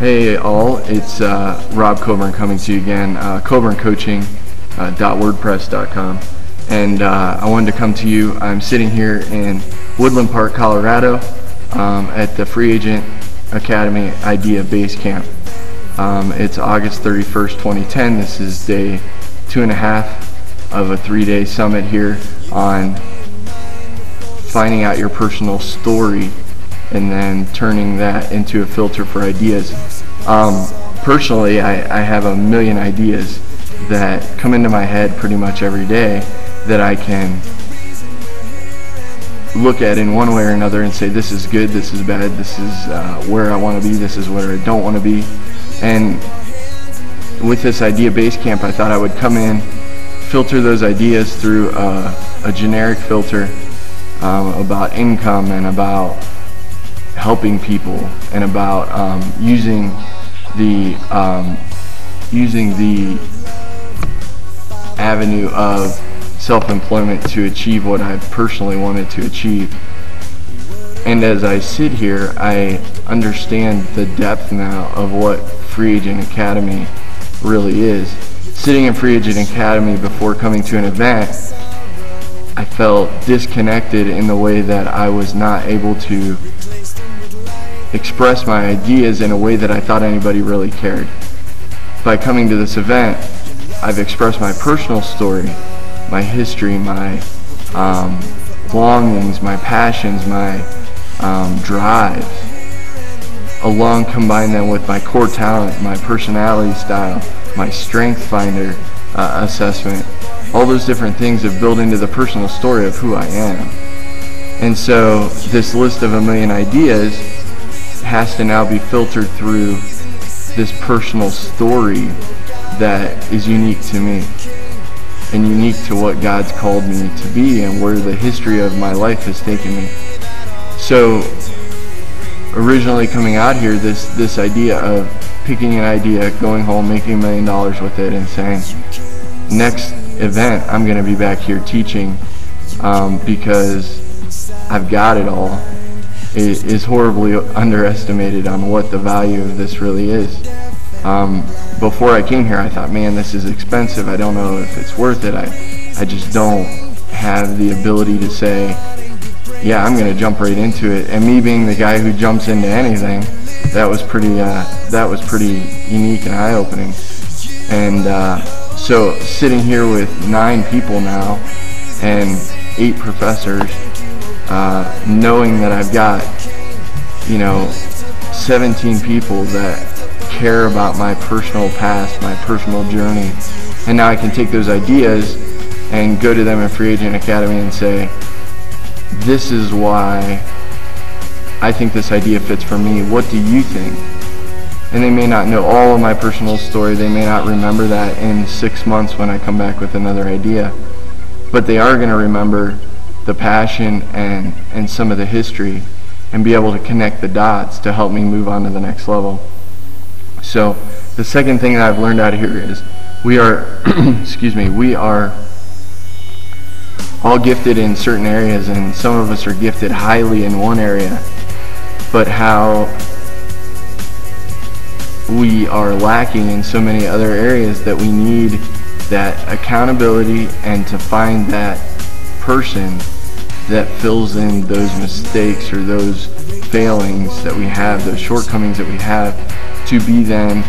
Hey all, it's Rob Coburn coming to you again, coburncoaching.wordpress.com, and I wanted to come to you. I'm sitting here in Woodland Park, Colorado, at the Free Agent Academy Idea Basecamp. It's August 31st, 2010. This is day 2.5 of a 3-day summit here on finding out your personal story and then turning that into a filter for ideas. Personally, I have a million ideas that come into my head pretty much every day that I can look at in one way or another and say, this is good, this is bad, this is where I want to be, this is where I don't want to be. And with this Idea Basecamp, I thought I would come in, filter those ideas through a generic filter about income and about helping people and about using the avenue of self-employment to achieve what I personally wanted to achieve. And as I sit here, I understand the depth now of what Free Agent Academy really is. Sitting in Free Agent Academy before coming to an event, I felt disconnected in the way that I was not able to express my ideas in a way that I thought anybody really cared. By coming to this event, I've expressed my personal story, my history, my longings, my passions, my drives, along combine them with my core talent, my personality style, my strength finder assessment. All those different things have built into the personal story of who I am. And so this list of a million ideas has to now be filtered through this personal story that is unique to me and unique to what God's called me to be and where the history of my life has taken me. So originally coming out here, this idea of picking an idea, going home, making $1 million with it, and saying, next event I'm going to be back here teaching because I've got it all, is horribly underestimated on what the value of this really is. Before I came here, I thought, man, this is expensive. I don't know if it's worth it. I just don't have the ability to say, yeah, I'm going to jump right into it. And me being the guy who jumps into anything, that was pretty unique and eye-opening. And so sitting here with 9 people now and 8 professors, knowing that I've got 17 people that care about my personal past, my personal journey, and now I can take those ideas and go to them in Free Agent Academy and say, this is why I think this idea fits for me. What do you think? And they may not know all of my personal story, they may not remember that in 6 months when I come back with another idea, but they are going to remember the passion and some of the history and be able to connect the dots to help me move on to the next level. So the second thing that I've learned out of here is we are we are all gifted in certain areas, and some of us are gifted highly in one area, but how we are lacking in so many other areas that we need that accountability and to find that person that fills in those mistakes or those failings that we have, those shortcomings that we have, to be then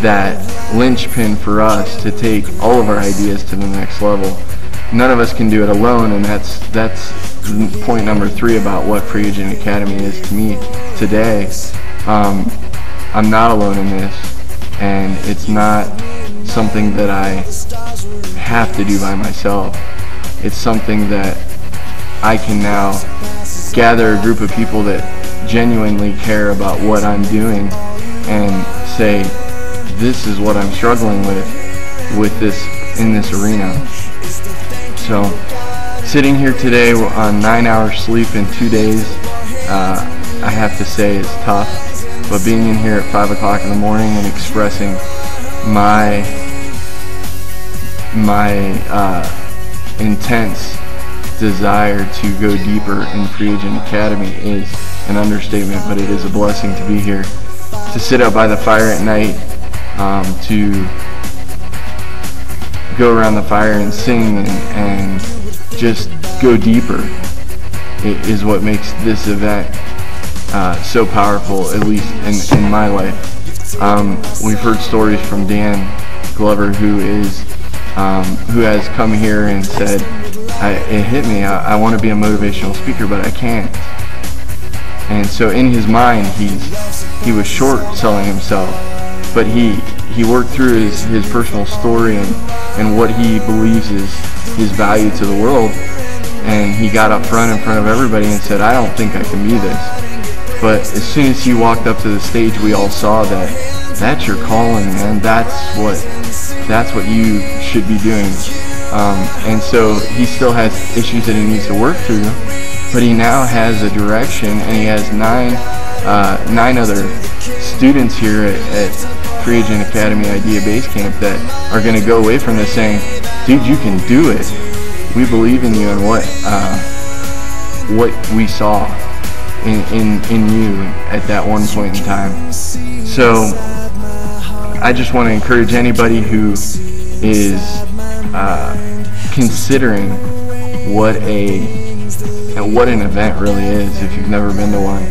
that linchpin for us to take all of our ideas to the next level. None of us can do it alone, and that's point number 3 about what Free Agent Academy is to me today. I'm not alone in this, and it's not something that I have to do by myself. It's something that I can now gather a group of people that genuinely care about what I'm doing and say, this is what I'm struggling with this in this arena. So sitting here today on 9 hours sleep in 2 days, I have to say is tough, but being in here at 5 o'clock in the morning and expressing my intense desire to go deeper in Free Agent Academy is an understatement, but it is a blessing to be here, to sit out by the fire at night, to go around the fire and sing and just go deeper. It is what makes this event so powerful, at least in my life. We've heard stories from Dan Glover, who has come here and said, it hit me, I want to be a motivational speaker, but I can't. And so in his mind, he was short selling himself, but he worked through his personal story and what he believes is his value to the world, and he got up front in front of everybody and said, I don't think I can be this. But as soon as he walked up to the stage, we all saw that that's your calling, man. That's what you should be doing. And so he still has issues that he needs to work through, but he now has a direction, and he has nine other students here at Free Agent Academy Idea Basecamp that are going to go away from this saying, dude, you can do it. We believe in you and what we saw in you at that one point in time. So I just want to encourage anybody who is considering what an event really is, if you've never been to one.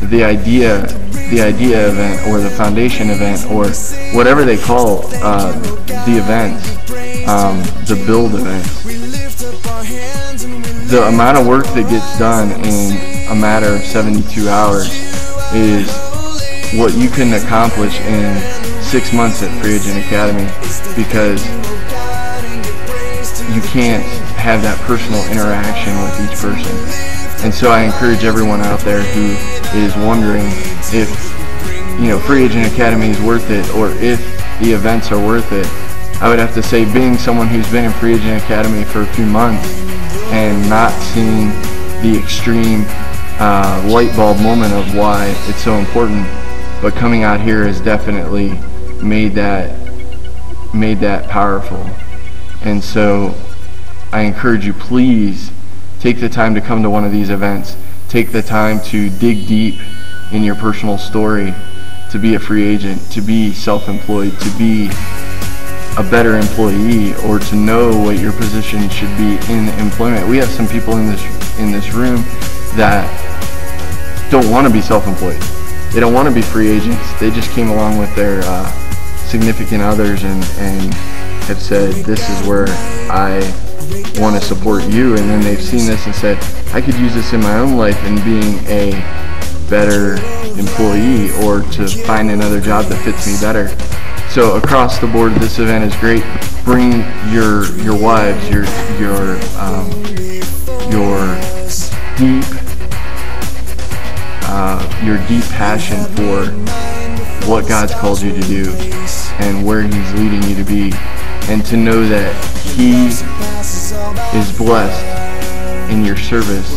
The idea event, or the foundation event, or whatever they call the events, the build events. The amount of work that gets done in a matter of 72 hours is what you can accomplish in 6 months at Free Agent Academy, because you can't have that personal interaction with each person. And so I encourage everyone out there who is wondering if Free Agent Academy is worth it, or if the events are worth it. I would have to say, being someone who's been in Free Agent Academy for a few months and not seeing the extreme light bulb moment of why it's so important, but coming out here has definitely made that powerful. And so I encourage you, please take the time to come to one of these events. Take the time to dig deep in your personal story, to be a free agent, to be self-employed, to be a better employee, or to know what your position should be in employment. We have some people in this room that don't want to be self-employed. They don't want to be free agents. They just came along with their significant others and have said, this is where I want to support you, and then they've seen this and said, I could use this in my own life in being a better employee, or to find another job that fits me better. So across the board, this event is great. Bring your wives, your deep passion for what God's called you to do and where He's leading you to be, and to know that He is blessed in your service,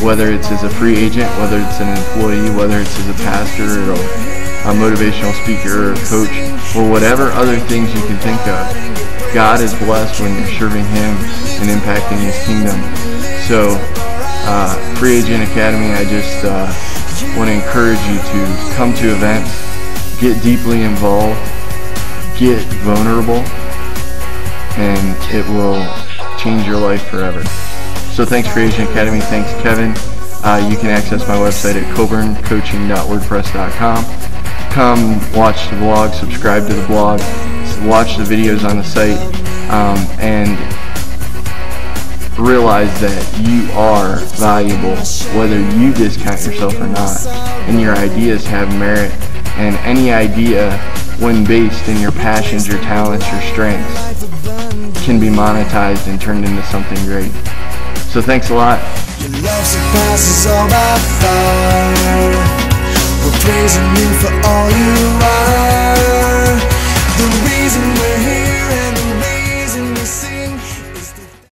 whether it's as a free agent, whether it's an employee, whether it's as a pastor or a motivational speaker or a coach, or whatever other things you can think of. God is blessed when you're serving Him and impacting His kingdom. So Free Agent Academy, I just want to encourage you to come to events, get deeply involved, get vulnerable, and it will change your life forever. So thanks, Free Agent Academy. Thanks, Kevin. You can access my website at coburncoaching.wordpress.com. Come watch the vlog, subscribe to the blog, watch the videos on the site, and realize that you are valuable, whether you discount yourself or not, and your ideas have merit, and any idea, when based in your passions, your talents, your strengths, can be monetized and turned into something great. So thanks a lot. Your love surpasses all my thought. We're praising you for all you are.